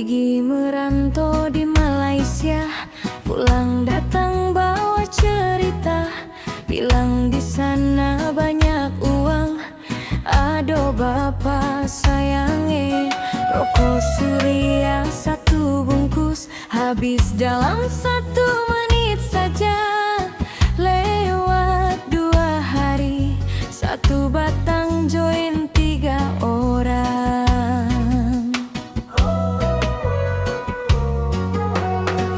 Pergi merantau di Malaysia, pulang datang bawa cerita, bilang di sana banyak uang. Aduh bapak sayange, rokok Surya 1 bungkus, habis dalam 1 menit saja. Lewat 2 hari, 1 batang join 3 orang.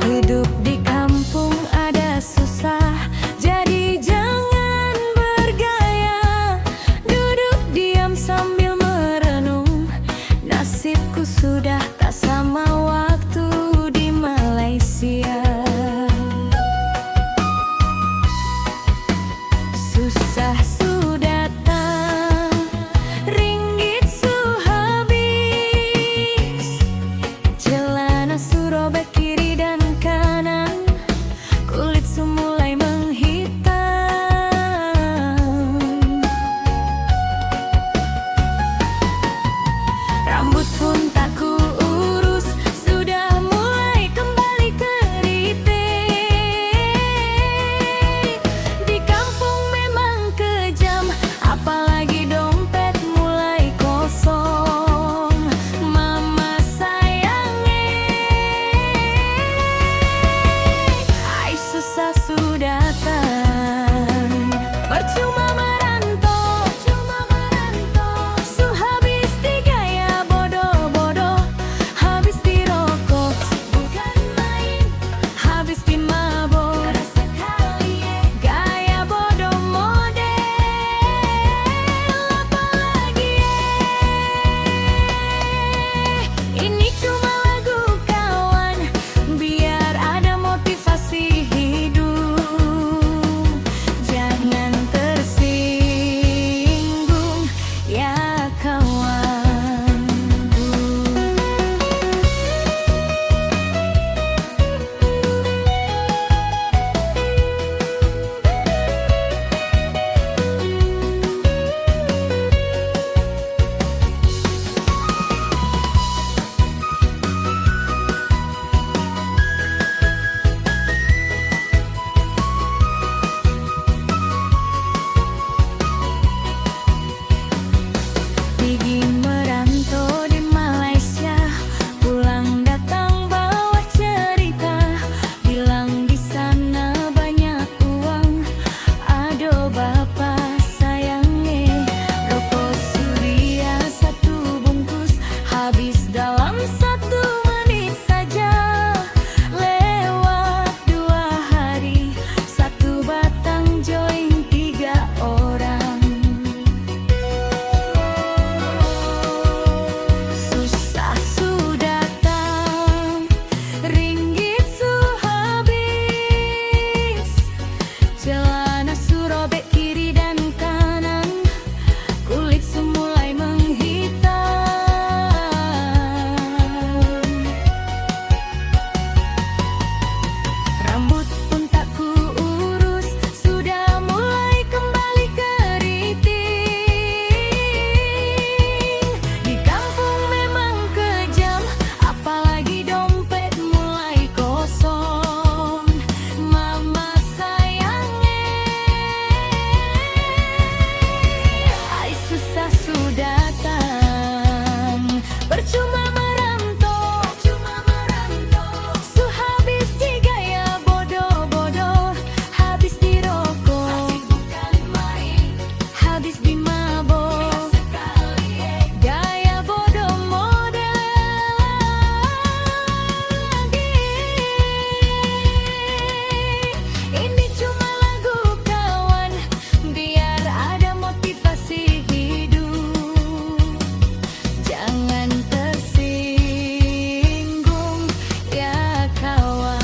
Hidup di kampung ada susah, jadi jangan bergaya. Duduk diam sambil merenung, nasibku sudah tak sama waktu di Malaysia. Susah su datang, ringgit su habis, celana su robek kiri dan kanan, kulit su mulai menghitam. Rambut pun tak kuurus, sudah mulai kembali keriting. Di kampung memang kejam, apalagi dompet mulai kosong. Mama sayange, ai susah su datang. Percuma merantau, su habis di gaya bodoh-bodoh, habis di rokok, bukan main, habis di mabok, gaya bodoh model. Apalagi ini cuma lagu kawan, biar ada motivasi hidup. Jangan tersinggung ya kawanku. Pergi merantau di Malaysia, pulang datang bawa cerita, bilang di sana banyak uang. Aduh bapak sayange, rokok Surya 1 bungkus, habis dalam 1 menit saja. Lewat 2 hari, 1 batang join 3 orang. Susah su datang, ringgit su habis, celana su robek kiri dan kanan, kulit su mulai menghitam. Rambut pun tak kuurus, sudah mulai kembali keriting. Di kampung memang kejam, apalagi dompet mulai kosong. Mama sayange, ai susah su datang. Percuma merantau, su habis di gaya bodoh-bodoh, habis di rokok, habis di mabok, gaya bodoh model. Ini cuma lagu kawan, biar ada motivasi hidup. Jangan tersinggung ya kawan.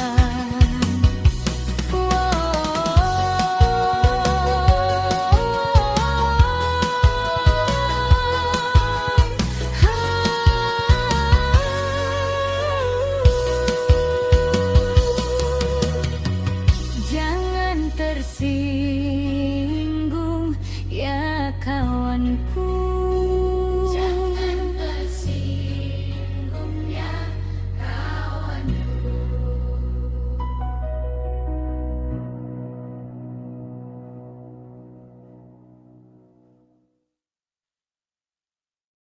Jangan tersinggung ya kawanku.